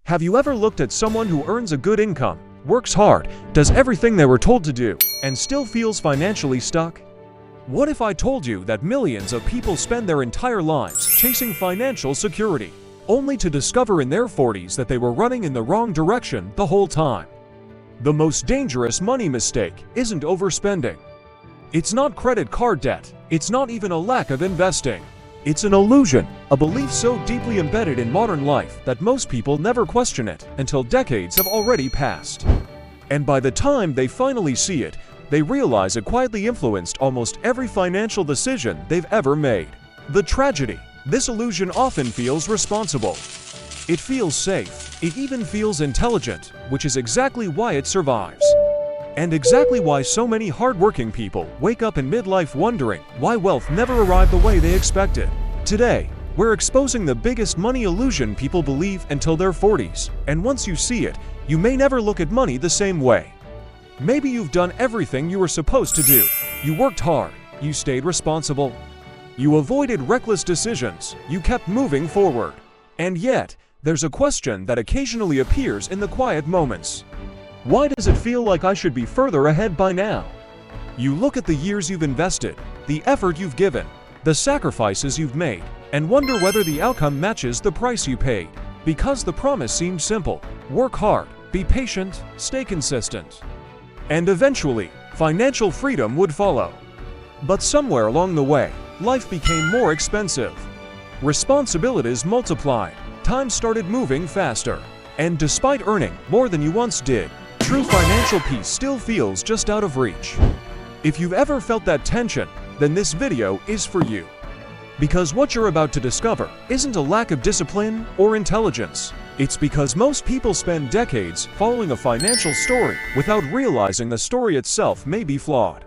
Have you ever looked at someone who earns a good income, works hard, does everything they were told to do, and still feels financially stuck? What if I told you that millions of people spend their entire lives chasing financial security, only to discover in their 40s that they were running in the wrong direction the whole time? The most dangerous money mistake isn't overspending. It's not credit card debt. It's not even a lack of investing. It's an illusion, a belief so deeply embedded in modern life that most people never question it until decades have already passed. And by the time they finally see it, they realize it quietly influenced almost every financial decision they've ever made. The tragedy: this illusion often feels responsible. It feels safe. It even feels intelligent, which is exactly why it survives. And exactly why so many hardworking people wake up in midlife wondering why wealth never arrived the way they expected. Today, we're exposing the biggest money illusion people believe until their 40s, and once you see it, you may never look at money the same way. Maybe you've done everything you were supposed to do. You worked hard, you stayed responsible, you avoided reckless decisions, you kept moving forward. And yet, there's a question that occasionally appears in the quiet moments. Why does it feel like I should be further ahead by now? You look at the years you've invested, the effort you've given, the sacrifices you've made, and wonder whether the outcome matches the price you paid. Because the promise seemed simple: work hard, be patient, stay consistent. And eventually, financial freedom would follow. But somewhere along the way, life became more expensive. Responsibilities multiplied, time started moving faster, and despite earning more than you once did, true financial peace still feels just out of reach. If you've ever felt that tension, then this video is for you. Because what you're about to discover isn't a lack of discipline or intelligence. It's because most people spend decades following a financial story without realizing the story itself may be flawed.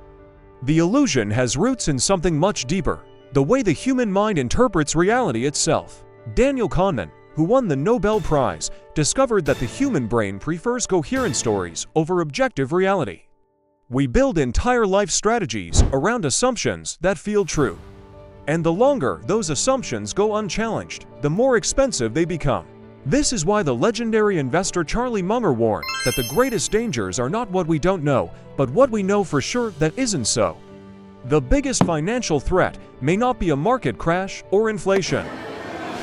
The illusion has roots in something much deeper: the way the human mind interprets reality itself. Daniel Kahneman, who won the Nobel Prize, discovered that the human brain prefers coherent stories over objective reality. We build entire life strategies around assumptions that feel true. And the longer those assumptions go unchallenged, the more expensive they become. This is why the legendary investor Charlie Munger warned that the greatest dangers are not what we don't know, but what we know for sure that isn't so. The biggest financial threat may not be a market crash or inflation.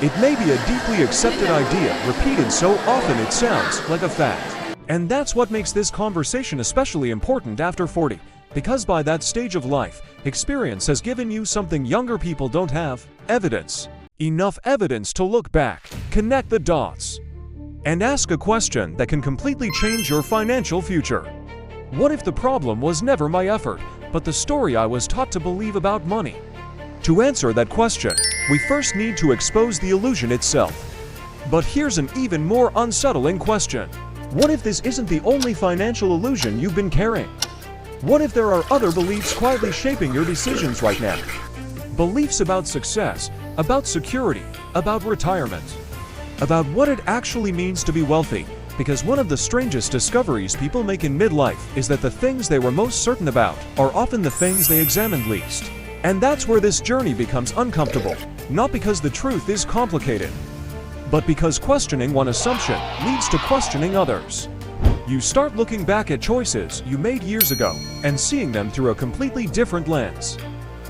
It may be a deeply accepted idea repeated so often it sounds like a fact. And that's what makes this conversation especially important after 40, because by that stage of life, experience has given you something younger people don't have: evidence. Enough evidence to look back, connect the dots, and ask a question that can completely change your financial future. What if the problem was never my effort, but the story I was taught to believe about money? To answer that question, we first need to expose the illusion itself. But here's an even more unsettling question. What if this isn't the only financial illusion you've been carrying? What if there are other beliefs quietly shaping your decisions right now? Beliefs about success, about security, about retirement, about what it actually means to be wealthy. Because one of the strangest discoveries people make in midlife is that the things they were most certain about are often the things they examined least. And that's where this journey becomes uncomfortable, not because the truth is complicated, but because questioning one assumption leads to questioning others. You start looking back at choices you made years ago and seeing them through a completely different lens.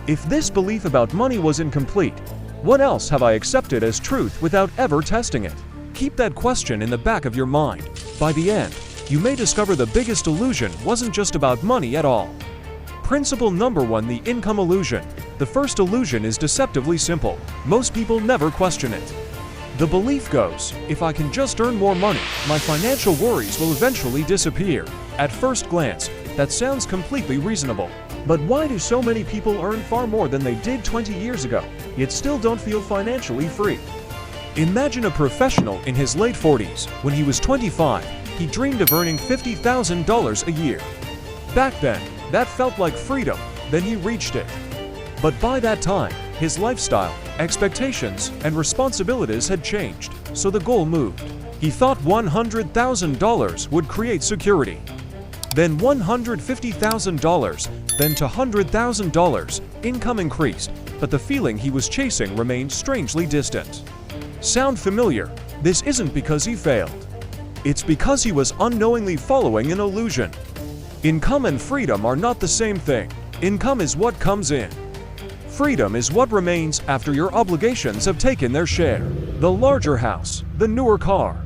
If this belief about money was incomplete, what else have I accepted as truth without ever testing it? Keep that question in the back of your mind. By the end, you may discover the biggest illusion wasn't just about money at all. Principle number 1: the income illusion. The first illusion is deceptively simple. Most people never question it. The belief goes, if I can just earn more money, my financial worries will eventually disappear. At first glance, that sounds completely reasonable. But why do so many people earn far more than they did 20 years ago, yet still don't feel financially free? Imagine a professional in his late 40s. When he was 25, he dreamed of earning $50,000 a year. Back then, that felt like freedom. Then he reached it. But by that time, his lifestyle, expectations, and responsibilities had changed, so the goal moved. He thought $100,000 would create security. Then $150,000, then to $100,000. Income increased, but the feeling he was chasing remained strangely distant. Sound familiar? This isn't because he failed. It's because he was unknowingly following an illusion. Income and freedom are not the same thing. Income is what comes in. Freedom is what remains after your obligations have taken their share. The larger house, the newer car,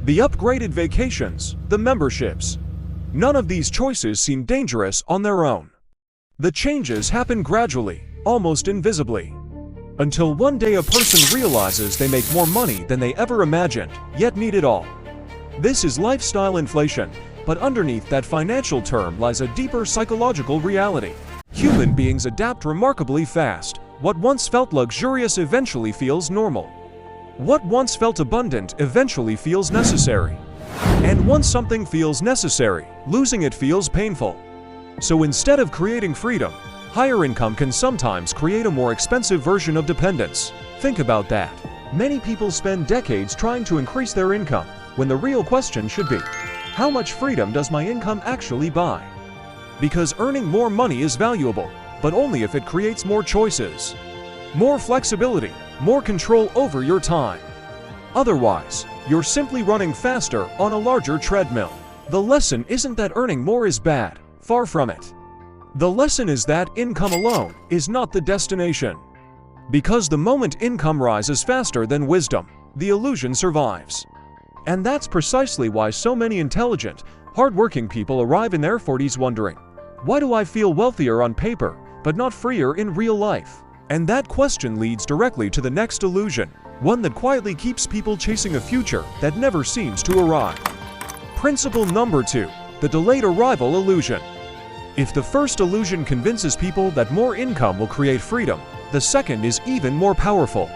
the upgraded vacations, the memberships. None of these choices seem dangerous on their own. The changes happen gradually, almost invisibly, until one day a person realizes they make more money than they ever imagined, yet need it all. This is lifestyle inflation, but underneath that financial term lies a deeper psychological reality. Human beings adapt remarkably fast. What once felt luxurious eventually feels normal. What once felt abundant eventually feels necessary. And once something feels necessary, losing it feels painful. So instead of creating freedom, higher income can sometimes create a more expensive version of dependence. Think about that. Many people spend decades trying to increase their income, when the real question should be, how much freedom does my income actually buy? Because earning more money is valuable, but only if it creates more choices, more flexibility, more control over your time. Otherwise, you're simply running faster on a larger treadmill. The lesson isn't that earning more is bad, far from it. The lesson is that income alone is not the destination. Because the moment income rises faster than wisdom, the illusion survives. And that's precisely why so many intelligent, hardworking people arrive in their 40s wondering, why do I feel wealthier on paper, but not freer in real life? And that question leads directly to the next illusion, one that quietly keeps people chasing a future that never seems to arrive. Principle number 2, the delayed arrival illusion. If the first illusion convinces people that more income will create freedom, the second is even more powerful.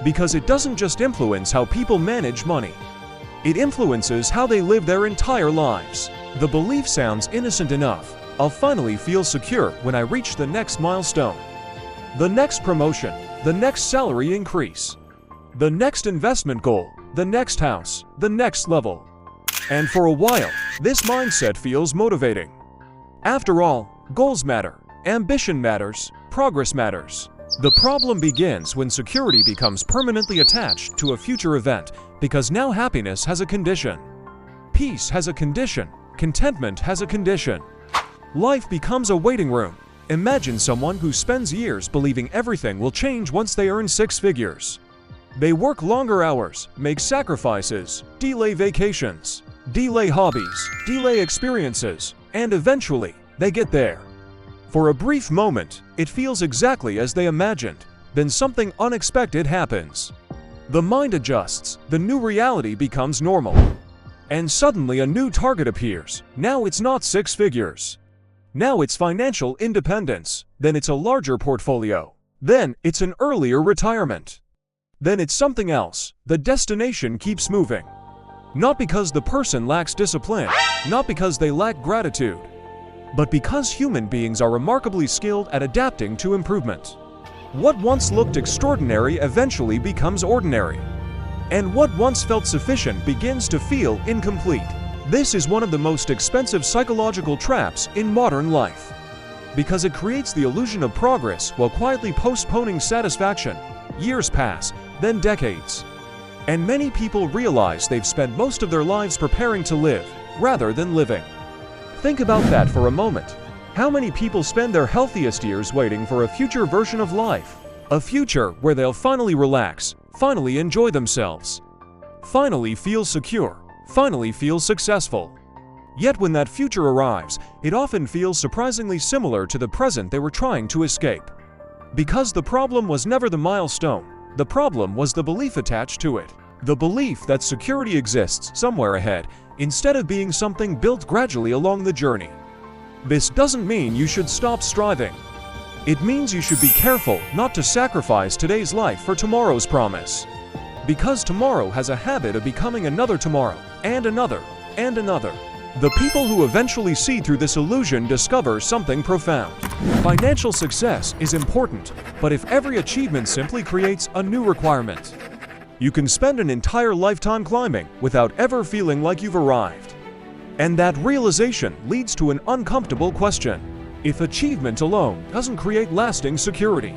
Because it doesn't just influence how people manage money. It influences how they live their entire lives. The belief sounds innocent enough. I'll finally feel secure when I reach the next milestone. The next promotion, the next salary increase, the next investment goal, the next house, the next level. And for a while, this mindset feels motivating. After all, goals matter, ambition matters, progress matters. The problem begins when security becomes permanently attached to a future event, because now happiness has a condition. Peace has a condition. Contentment has a condition. Life becomes a waiting room. Imagine someone who spends years believing everything will change once they earn 6 figures. They work longer hours, make sacrifices, delay vacations, delay hobbies, delay experiences, and eventually, they get there. For a brief moment, it feels exactly as they imagined. Then something unexpected happens. The mind adjusts, the new reality becomes normal. And suddenly a new target appears. Now it's not 6 figures. Now it's financial independence. Then it's a larger portfolio. Then it's an earlier retirement. Then it's something else. The destination keeps moving. Not because the person lacks discipline, not because they lack gratitude, but because human beings are remarkably skilled at adapting to improvement. What once looked extraordinary eventually becomes ordinary. And what once felt sufficient begins to feel incomplete. This is one of the most expensive psychological traps in modern life, because it creates the illusion of progress while quietly postponing satisfaction. Years pass, then decades. And many people realize they've spent most of their lives preparing to live, rather than living. Think about that for a moment. How many people spend their healthiest years waiting for a future version of life? A future where they'll finally relax, finally enjoy themselves, finally feel secure, finally feel successful. Yet when that future arrives, it often feels surprisingly similar to the present they were trying to escape. Because the problem was never the milestone, the problem was the belief attached to it. The belief that security exists somewhere ahead, instead of being something built gradually along the journey. This doesn't mean you should stop striving. It means you should be careful not to sacrifice today's life for tomorrow's promise. Because tomorrow has a habit of becoming another tomorrow, and another, and another. The people who eventually see through this illusion discover something profound. Financial success is important, but if every achievement simply creates a new requirement, you can spend an entire lifetime climbing without ever feeling like you've arrived. And that realization leads to an uncomfortable question. If achievement alone doesn't create lasting security,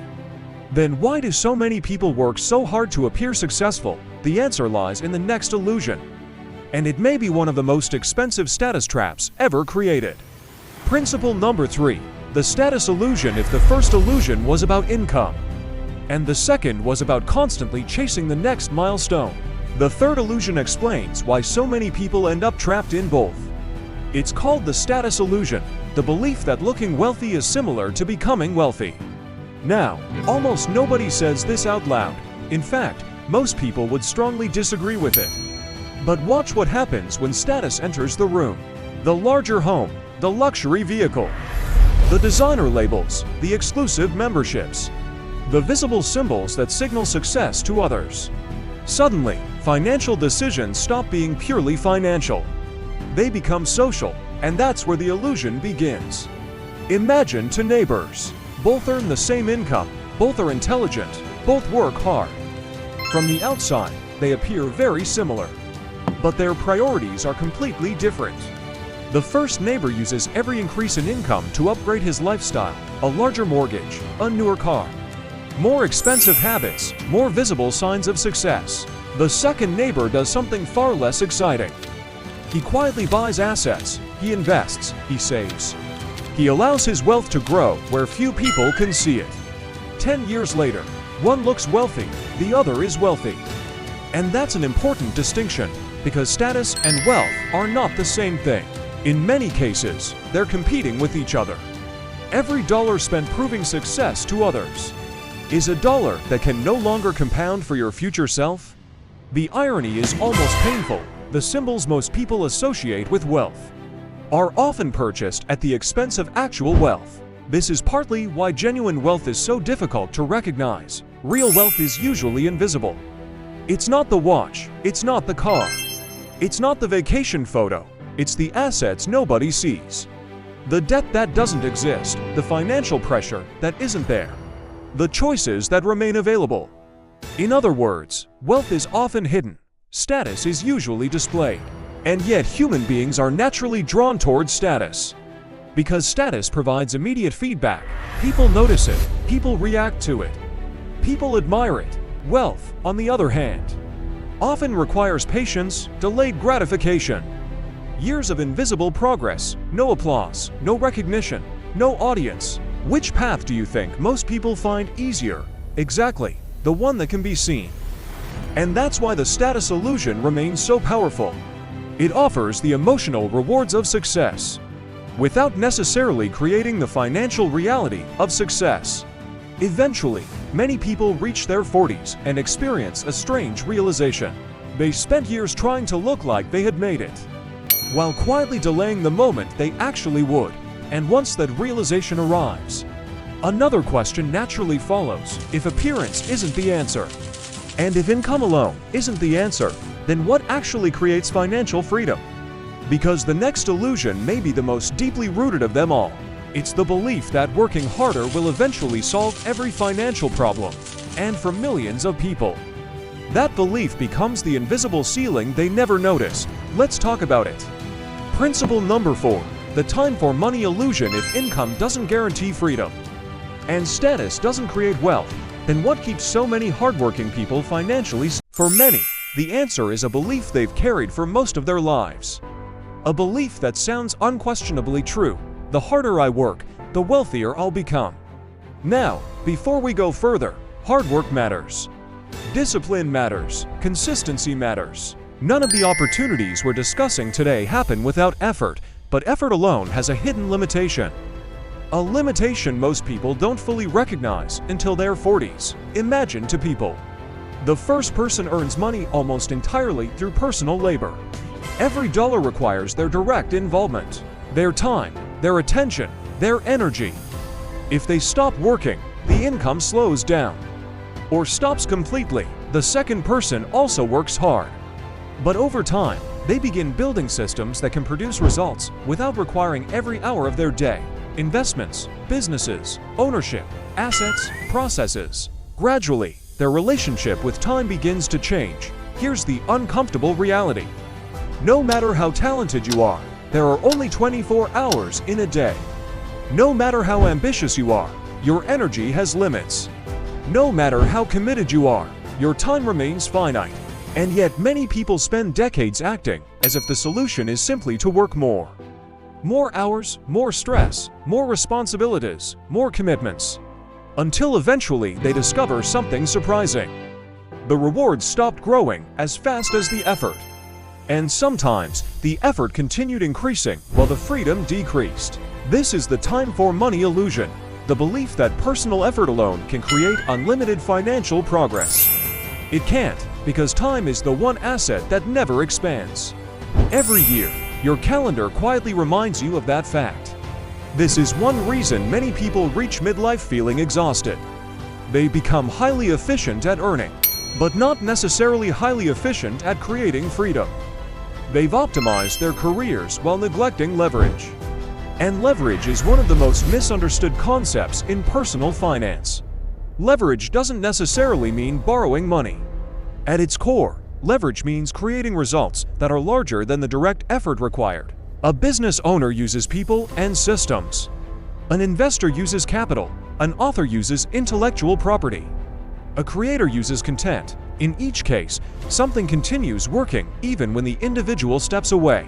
then why do so many people work so hard to appear successful? The answer lies in the next illusion. and it may be one of the most expensive status traps ever created. Principle number 3. The status illusion. If the first illusion was about income, and the second was about constantly chasing the next milestone, the third illusion explains why so many people end up trapped in both. It's called the status illusion, the belief that looking wealthy is similar to becoming wealthy. Now, almost nobody says this out loud. In fact, most people would strongly disagree with it. But watch what happens when status enters the room. The larger home, the luxury vehicle, the designer labels, the exclusive memberships, the visible symbols that signal success to others. Suddenly, financial decisions stop being purely financial. They become social, and that's where the illusion begins. Imagine two neighbors. Both earn the same income, both are intelligent, both work hard. From the outside, they appear very similar, but their priorities are completely different. The first neighbor uses every increase in income to upgrade his lifestyle: a larger mortgage, a newer car, more expensive habits, more visible signs of success. The second neighbor does something far less exciting. He quietly buys assets, he invests, he saves. He allows his wealth to grow where few people can see it. 10 years later, one looks wealthy, the other is wealthy. And that's an important distinction, because status and wealth are not the same thing. In many cases, they're competing with each other. Every dollar spent proving success to others is a dollar that can no longer compound for your future self. The irony is almost painful. The symbols most people associate with wealth are often purchased at the expense of actual wealth. This is partly why genuine wealth is so difficult to recognize. Real wealth is usually invisible. It's not the watch, it's not the car, it's not the vacation photo, it's the assets nobody sees. The debt that doesn't exist, the financial pressure that isn't there, the choices that remain available. In other words, wealth is often hidden, status is usually displayed. And yet human beings are naturally drawn towards status. Because status provides immediate feedback. People notice it, people react to it, people admire it. Wealth, on the other hand, often requires patience, delayed gratification. Years of invisible progress, no applause, no recognition, no audience. Which path do you think most people find easier? Exactly, the one that can be seen. And that's why the status illusion remains so powerful. It offers the emotional rewards of success, without necessarily creating the financial reality of success. Eventually, many people reach their 40s and experience a strange realization. They spent years trying to look like they had made it, while quietly delaying the moment they actually would. And once that realization arrives, another question naturally follows. If appearance isn't the answer, and if income alone isn't the answer, then what actually creates financial freedom? Because the next illusion may be the most deeply rooted of them all. It's the belief that working harder will eventually solve every financial problem, and for millions of people, that belief becomes the invisible ceiling they never noticed. Let's talk about it. Principle number 4. The time for money illusion. If income doesn't guarantee freedom, and status doesn't create wealth, then what keeps so many hardworking people financially? For many, the answer is a belief they've carried for most of their lives. A belief that sounds unquestionably true: the harder I work, the wealthier I'll become. Now, before we go further, hard work matters. Discipline matters. Consistency matters. None of the opportunities we're discussing today happen without effort, but effort alone has a hidden limitation. A limitation most people don't fully recognize until their 40s. Imagine two people. The first person earns money almost entirely through personal labor. Every dollar requires their direct involvement, their time, their attention, their energy. If they stop working, the income slows down, or stops completely. The second person also works hard, but over time, they begin building systems that can produce results without requiring every hour of their day. Investments, businesses, ownership, assets, processes. Gradually, their relationship with time begins to change. Here's the uncomfortable reality. No matter how talented you are, there are only 24 hours in a day. No matter how ambitious you are, your energy has limits. No matter how committed you are, your time remains finite. And yet many people spend decades acting as if the solution is simply to work more. More hours, more stress, more responsibilities, more commitments. Until eventually they discover something surprising. The rewards stopped growing as fast as the effort. And sometimes, the effort continued increasing while the freedom decreased. This is the time for money illusion, the belief that personal effort alone can create unlimited financial progress. It can't, because time is the one asset that never expands. Every year, your calendar quietly reminds you of that fact. This is one reason many people reach midlife feeling exhausted. They become highly efficient at earning, but not necessarily highly efficient at creating freedom. They've optimized their careers while neglecting leverage. And leverage is one of the most misunderstood concepts in personal finance. Leverage doesn't necessarily mean borrowing money. At its core, leverage means creating results that are larger than the direct effort required. A business owner uses people and systems. An investor uses capital. An author uses intellectual property. A creator uses content. In each case, something continues working even when the individual steps away.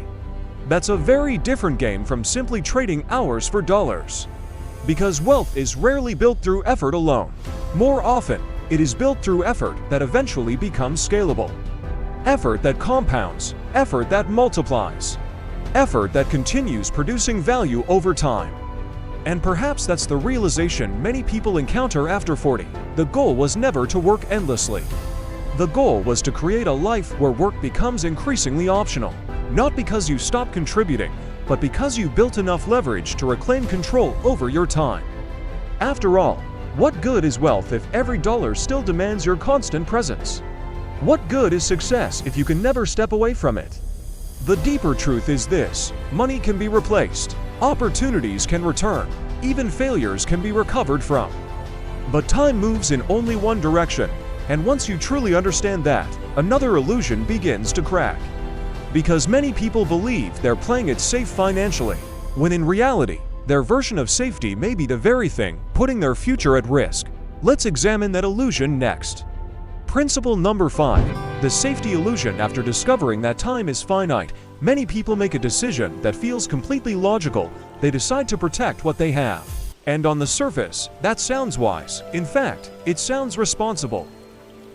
That's a very different game from simply trading hours for dollars. Because wealth is rarely built through effort alone. More often, it is built through effort that eventually becomes scalable. Effort that compounds, effort that multiplies, effort that continues producing value over time. And perhaps that's the realization many people encounter after 40. The goal was never to work endlessly. The goal was to create a life where work becomes increasingly optional. Not because you stop contributing, but because you built enough leverage to reclaim control over your time. After all, what good is wealth if every dollar still demands your constant presence? What good is success if you can never step away from it? The deeper truth is this: money can be replaced, opportunities can return, even failures can be recovered from. But time moves in only one direction, and once you truly understand that, another illusion begins to crack. Because many people believe they're playing it safe financially, when in reality, their version of safety may be the very thing putting their future at risk. Let's examine that illusion next. Principle number 5. The safety illusion. After discovering that time is finite, many people make a decision that feels completely logical. They decide to protect what they have. And on the surface, that sounds wise. In fact, it sounds responsible.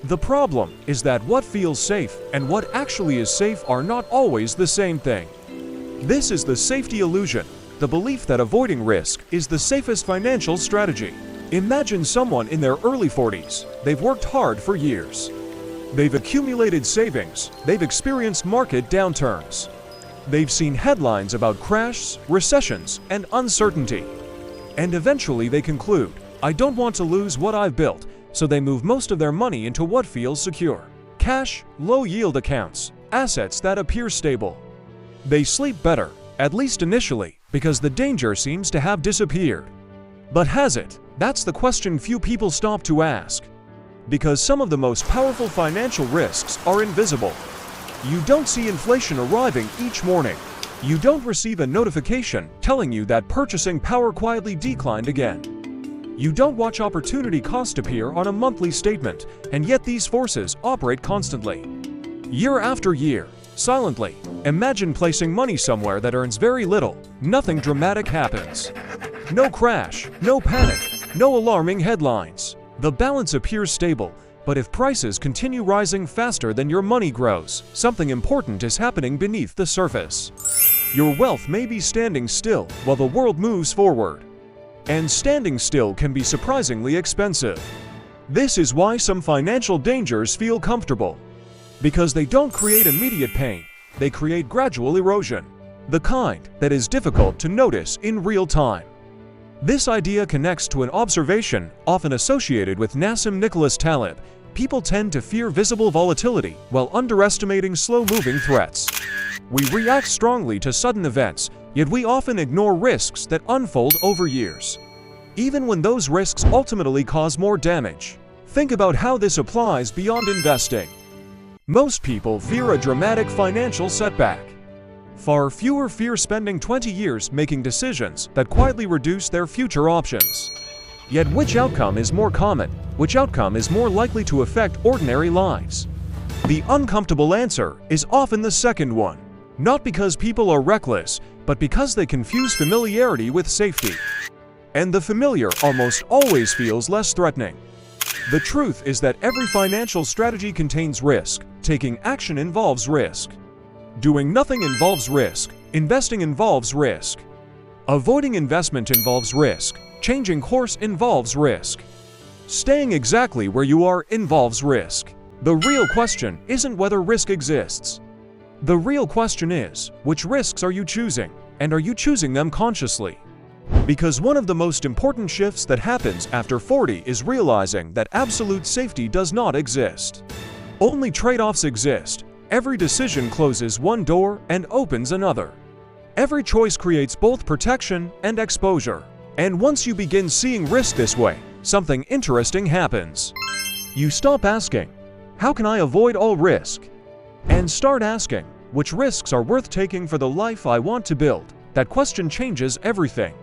The problem is that what feels safe and what actually is safe are not always the same thing. This is the safety illusion, the belief that avoiding risk is the safest financial strategy. Imagine someone in their early 40s. They've worked hard for years. They've accumulated savings. They've experienced market downturns. They've seen headlines about crashes, recessions, and uncertainty. And eventually they conclude, I don't want to lose what I've built. So they move most of their money into what feels secure. Cash, low-yield accounts, assets that appear stable. They sleep better, at least initially, because the danger seems to have disappeared. But has it? That's the question few people stop to ask. Because some of the most powerful financial risks are invisible. You don't see inflation arriving each morning. You don't receive a notification telling you that purchasing power quietly declined again. You don't watch opportunity cost appear on a monthly statement, and yet these forces operate constantly. Year after year, silently. Imagine placing money somewhere that earns very little. Nothing dramatic happens. No crash, no panic, no alarming headlines. The balance appears stable, but if prices continue rising faster than your money grows, something important is happening beneath the surface. Your wealth may be standing still while the world moves forward. And standing still can be surprisingly expensive. This is why some financial dangers feel comfortable. Because they don't create immediate pain, they create gradual erosion. The kind that is difficult to notice in real time. This idea connects to an observation often associated with Nassim Nicholas Taleb. People tend to fear visible volatility while underestimating slow-moving threats. We react strongly to sudden events, yet we often ignore risks that unfold over years, even when those risks ultimately cause more damage. Think about how this applies beyond investing. Most people fear a dramatic financial setback. Far fewer fear spending 20 years making decisions that quietly reduce their future options. Yet which outcome is more common? Which outcome is more likely to affect ordinary lives? The uncomfortable answer is often the second one. Not because people are reckless, but because they confuse familiarity with safety. And the familiar almost always feels less threatening. The truth is that every financial strategy contains risk. Taking action involves risk. Doing nothing involves risk. Investing involves risk. Avoiding investment involves risk. Changing course involves risk. Staying exactly where you are involves risk. The real question isn't whether risk exists. The real question is, which risks are you choosing, and are you choosing them consciously? Because one of the most important shifts that happens after 40 is realizing that absolute safety does not exist. Only trade-offs exist. Every decision closes one door and opens another. Every choice creates both protection and exposure. And once you begin seeing risk this way, something interesting happens. You stop asking, how can I avoid all risk? And start asking, which risks are worth taking for the life I want to build? That question changes everything.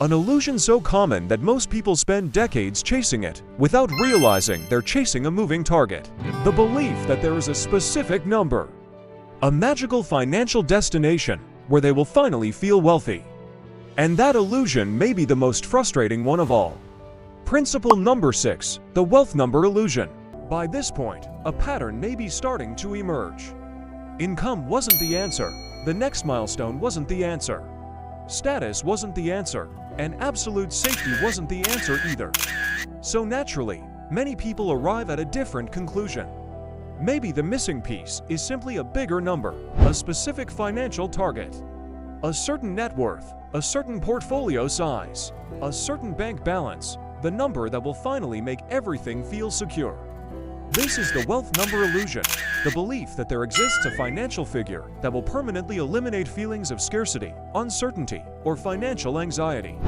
An illusion so common that most people spend decades chasing it without realizing they're chasing a moving target. The belief that there is a specific number, a magical financial destination where they will finally feel wealthy. And that illusion may be the most frustrating one of all. Principle number 6, the wealth number illusion. By this point, a pattern may be starting to emerge. Income wasn't the answer. The next milestone wasn't the answer. Status wasn't the answer. And absolute safety wasn't the answer either. So naturally, many people arrive at a different conclusion. Maybe the missing piece is simply a bigger number, a specific financial target, a certain net worth, a certain portfolio size, a certain bank balance, the number that will finally make everything feel secure. This is the wealth number illusion, the belief that there exists a financial figure that will permanently eliminate feelings of scarcity, uncertainty, or financial anxiety.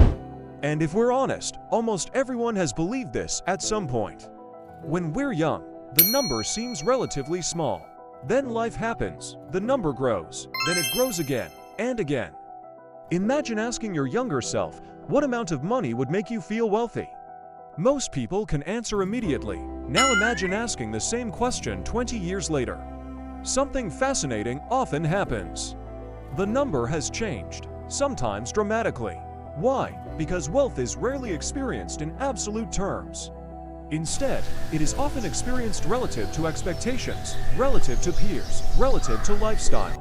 And if we're honest, almost everyone has believed this at some point. When we're young, the number seems relatively small. Then life happens, the number grows, then it grows again, and again. Imagine asking your younger self, what amount of money would make you feel wealthy? Most people can answer immediately. Now imagine asking the same question 20 years later. Something fascinating often happens. The number has changed, sometimes dramatically. Why? Because wealth is rarely experienced in absolute terms. Instead, it is often experienced relative to expectations, relative to peers, relative to lifestyle,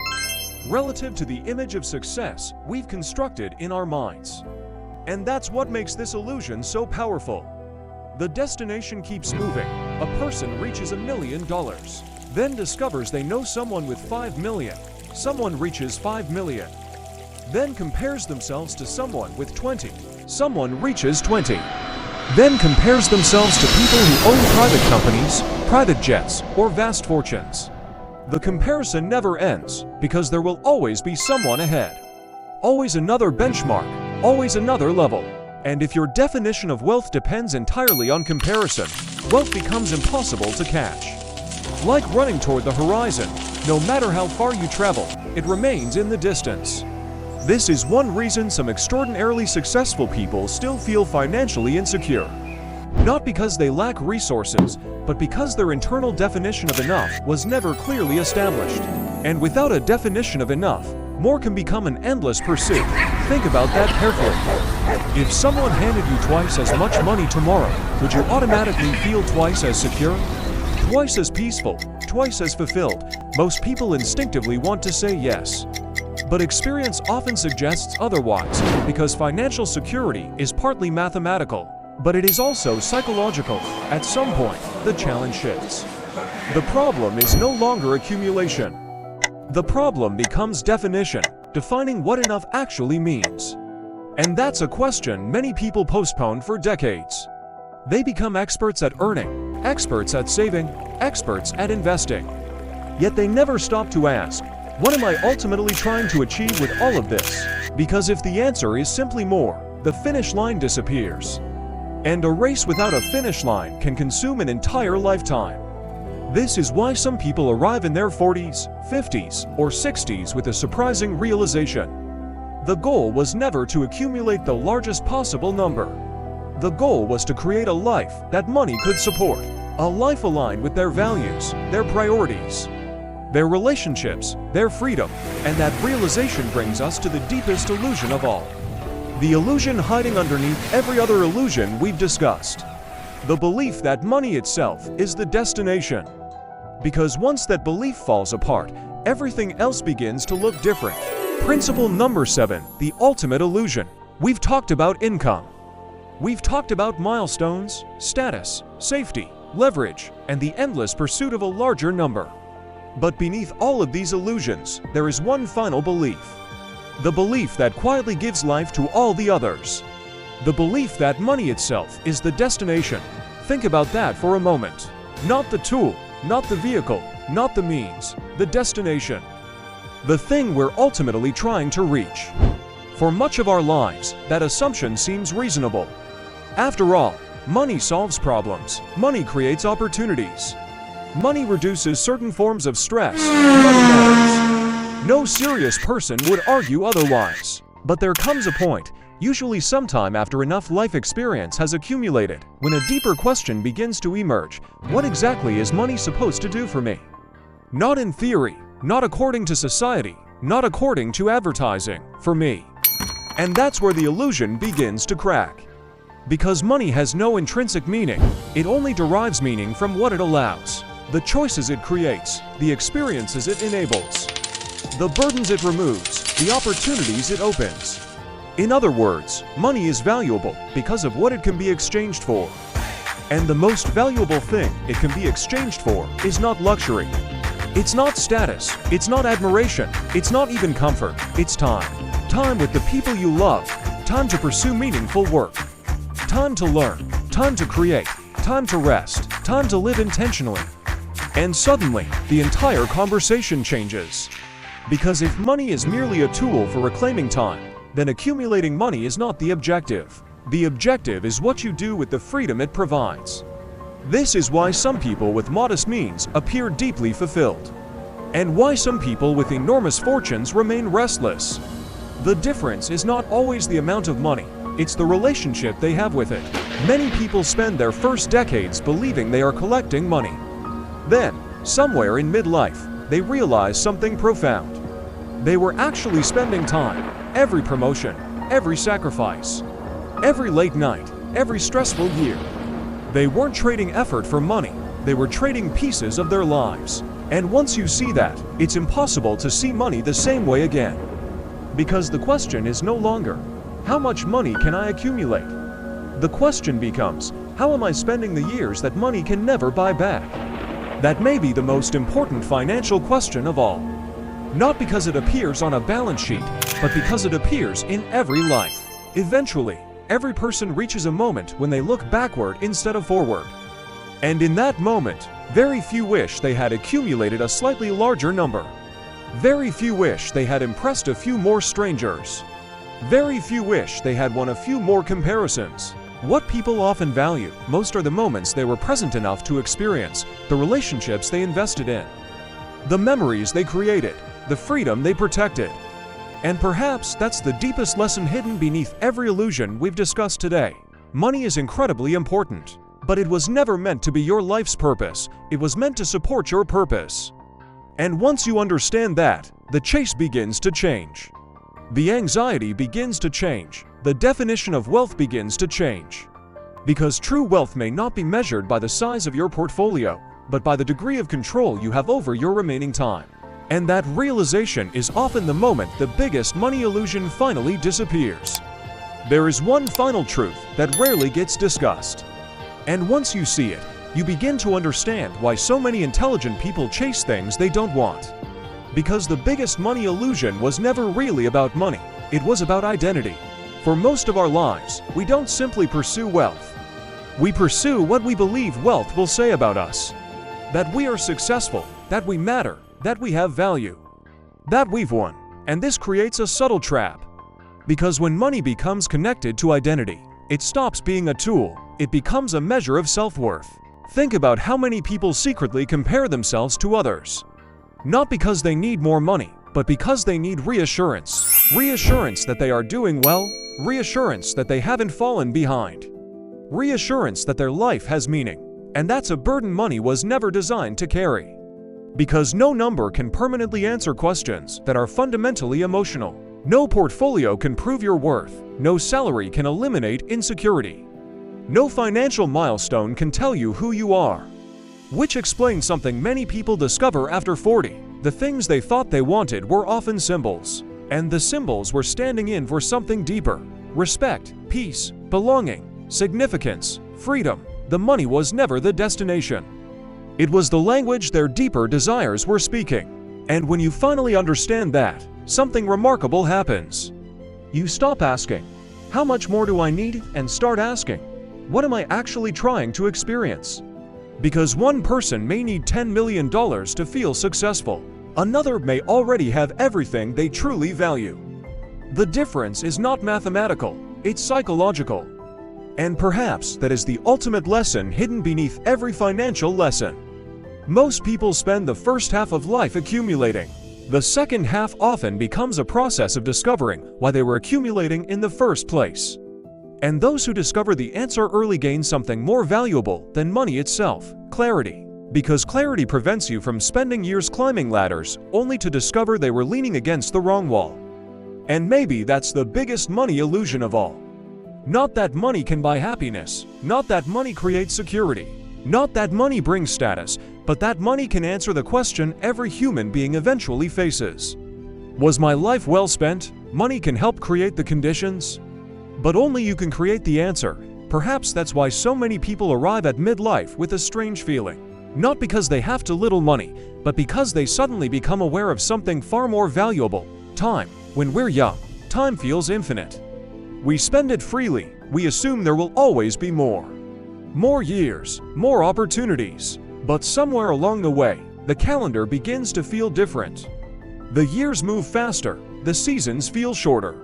relative to the image of success we've constructed in our minds. And that's what makes this illusion so powerful. The destination keeps moving. A person reaches $1 million, then discovers they know someone with 5 million. Someone reaches 5 million, then compares themselves to someone with 20. Someone reaches 20, then compares themselves to people who own private companies, private jets, or vast fortunes. The comparison never ends because there will always be someone ahead. Always another benchmark, always another level. And if your definition of wealth depends entirely on comparison, wealth becomes impossible to catch. Like running toward the horizon, no matter how far you travel, it remains in the distance. This is one reason some extraordinarily successful people still feel financially insecure. Not because they lack resources, but because their internal definition of enough was never clearly established. And without a definition of enough, more can become an endless pursuit. Think about that carefully. If someone handed you twice as much money tomorrow, would you automatically feel twice as secure? Twice as peaceful? Twice as fulfilled? Most people instinctively want to say yes. But experience often suggests otherwise, because financial security is partly mathematical, but it is also psychological. At some point, the challenge shifts. The problem is no longer accumulation. The problem becomes definition, defining what enough actually means. And that's a question many people postpone for decades. They become experts at earning, experts at saving, experts at investing. Yet they never stop to ask, what am I ultimately trying to achieve with all of this? Because if the answer is simply more, the finish line disappears. And a race without a finish line can consume an entire lifetime. This is why some people arrive in their 40s, 50s, or 60s with a surprising realization. The goal was never to accumulate the largest possible number. The goal was to create a life that money could support, a life aligned with their values, their priorities. their relationships, their freedom, and that realization brings us to the deepest illusion of all. The illusion hiding underneath every other illusion we've discussed. The belief that money itself is the destination. Because once that belief falls apart, everything else begins to look different. Principle number 7, the ultimate illusion. We've talked about income. We've talked about milestones, status, safety, leverage, and the endless pursuit of a larger number. But beneath all of these illusions, there is one final belief. The belief that quietly gives life to all the others. The belief that money itself is the destination. Think about that for a moment. Not the tool, not the vehicle, not the means, the destination. The thing we're ultimately trying to reach. For much of our lives, that assumption seems reasonable. After all, money solves problems. Money creates opportunities. Money reduces certain forms of stress. Money matters. No serious person would argue otherwise. But there comes a point, usually sometime after enough life experience has accumulated, when a deeper question begins to emerge. What exactly is money supposed to do for me? Not in theory, not according to society, not according to advertising, for me. And that's where the illusion begins to crack. Because money has no intrinsic meaning, it only derives meaning from what it allows, the choices it creates, the experiences it enables, the burdens it removes, the opportunities it opens. In other words, money is valuable because of what it can be exchanged for. And the most valuable thing it can be exchanged for is not luxury. It's not status, it's not admiration, it's not even comfort, it's time. Time with the people you love, time to pursue meaningful work. Time to learn, time to create, time to rest, time to live intentionally. And suddenly, the entire conversation changes. Because if money is merely a tool for reclaiming time, then accumulating money is not the objective. The objective is what you do with the freedom it provides. This is why some people with modest means appear deeply fulfilled. And why some people with enormous fortunes remain restless. The difference is not always the amount of money. It's the relationship they have with it. Many people spend their first decades believing they are collecting money. Then, somewhere in midlife, they realize something profound. They were actually spending time, every promotion, every sacrifice, every late night, every stressful year. They weren't trading effort for money, they were trading pieces of their lives. And once you see that, it's impossible to see money the same way again. Because the question is no longer, how much money can I accumulate? The question becomes, how am I spending the years that money can never buy back? That may be the most important financial question of all. Not because it appears on a balance sheet, but because it appears in every life. Eventually, every person reaches a moment when they look backward instead of forward. And in that moment, very few wish they had accumulated a slightly larger number. Very few wish they had impressed a few more strangers. Very few wish they had won a few more comparisons. What people often value most are the moments they were present enough to experience, the relationships they invested in, the memories they created, the freedom they protected. And perhaps that's the deepest lesson hidden beneath every illusion we've discussed today. Money is incredibly important, but it was never meant to be your life's purpose. It was meant to support your purpose. And once you understand that, the chase begins to change. The anxiety begins to change. The definition of wealth begins to change. Because true wealth may not be measured by the size of your portfolio, but by the degree of control you have over your remaining time. And that realization is often the moment the biggest money illusion finally disappears. There is one final truth that rarely gets discussed. And once you see it, you begin to understand why so many intelligent people chase things they don't want. Because the biggest money illusion was never really about money, it was about identity. For most of our lives, we don't simply pursue wealth. We pursue what we believe wealth will say about us. That we are successful, that we matter, that we have value, that we've won. And this creates a subtle trap. Because when money becomes connected to identity, it stops being a tool, it becomes a measure of self-worth. Think about how many people secretly compare themselves to others. Not because they need more money, but because they need reassurance. Reassurance that they are doing well, reassurance that they haven't fallen behind, reassurance that their life has meaning. And that's a burden money was never designed to carry. Because no number can permanently answer questions that are fundamentally emotional. No portfolio can prove your worth. No salary can eliminate insecurity. No financial milestone can tell you who you are. Which explains something many people discover after 40. The things they thought they wanted were often symbols. And the symbols were standing in for something deeper. Respect, peace, belonging, significance, freedom. The money was never the destination. It was the language their deeper desires were speaking. And when you finally understand that, something remarkable happens. You stop asking, "How much more do I need?" and start asking, "What am I actually trying to experience?" Because one person may need $10 million to feel successful. Another may already have everything they truly value. The difference is not mathematical, it's psychological. And perhaps that is the ultimate lesson hidden beneath every financial lesson. Most people spend the first half of life accumulating. The second half often becomes a process of discovering why they were accumulating in the first place. And those who discover the answer early gain something more valuable than money itself: clarity. Because clarity prevents you from spending years climbing ladders only to discover they were leaning against the wrong wall. And maybe that's the biggest money illusion of all. Not that money can buy happiness, not that money creates security, not that money brings status, but that money can answer the question every human being eventually faces. Was my life well spent? Money can help create the conditions, but only you can create the answer. Perhaps that's why so many people arrive at midlife with a strange feeling. Not because they have too little money, but because they suddenly become aware of something far more valuable: time. When we're young, time feels infinite. We spend it freely. We assume there will always be more. More years, more opportunities. But somewhere along the way, the calendar begins to feel different. The years move faster, the seasons feel shorter,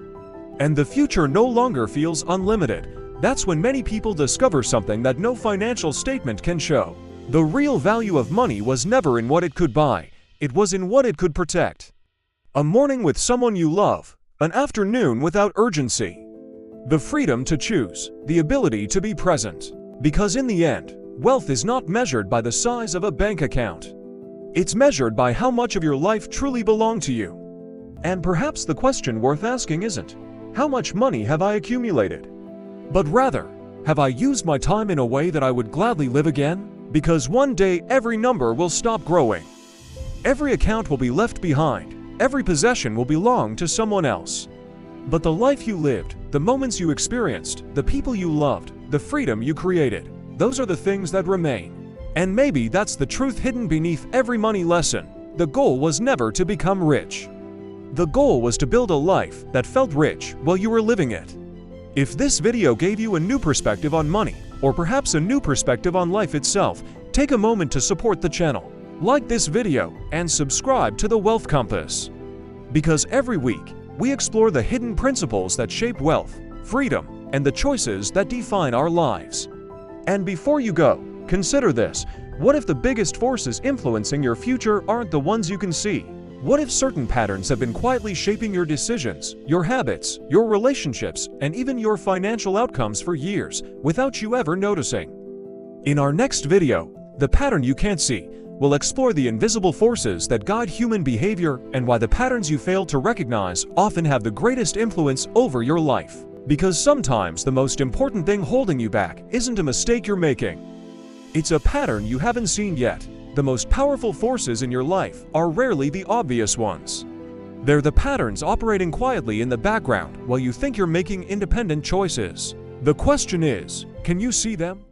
and the future no longer feels unlimited. That's when many people discover something that no financial statement can show. The real value of money was never in what it could buy, it was in what it could protect. A morning with someone you love, an afternoon without urgency. The freedom to choose, the ability to be present. Because in the end, wealth is not measured by the size of a bank account. It's measured by how much of your life truly belonged to you. And perhaps the question worth asking isn't, "How much money have I accumulated?" but rather, "Have I used my time in a way that I would gladly live again?" Because one day every number will stop growing. Every account will be left behind. Every possession will belong to someone else. But the life you lived, the moments you experienced, the people you loved, the freedom you created, those are the things that remain. And maybe that's the truth hidden beneath every money lesson. The goal was never to become rich. The goal was to build a life that felt rich while you were living it. If this video gave you a new perspective on money, or perhaps a new perspective on life itself, take a moment to support the channel. Like this video and subscribe to the Wealth Compass. Because every week, we explore the hidden principles that shape wealth, freedom, and the choices that define our lives. And before you go, consider this: what if the biggest forces influencing your future aren't the ones you can see? What if certain patterns have been quietly shaping your decisions, your habits, your relationships, and even your financial outcomes for years, without you ever noticing? In our next video, The Pattern You Can't See, we'll explore the invisible forces that guide human behavior and why the patterns you fail to recognize often have the greatest influence over your life. Because sometimes the most important thing holding you back isn't a mistake you're making. It's a pattern you haven't seen yet. The most powerful forces in your life are rarely the obvious ones. They're the patterns operating quietly in the background while you think you're making independent choices. The question is, can you see them?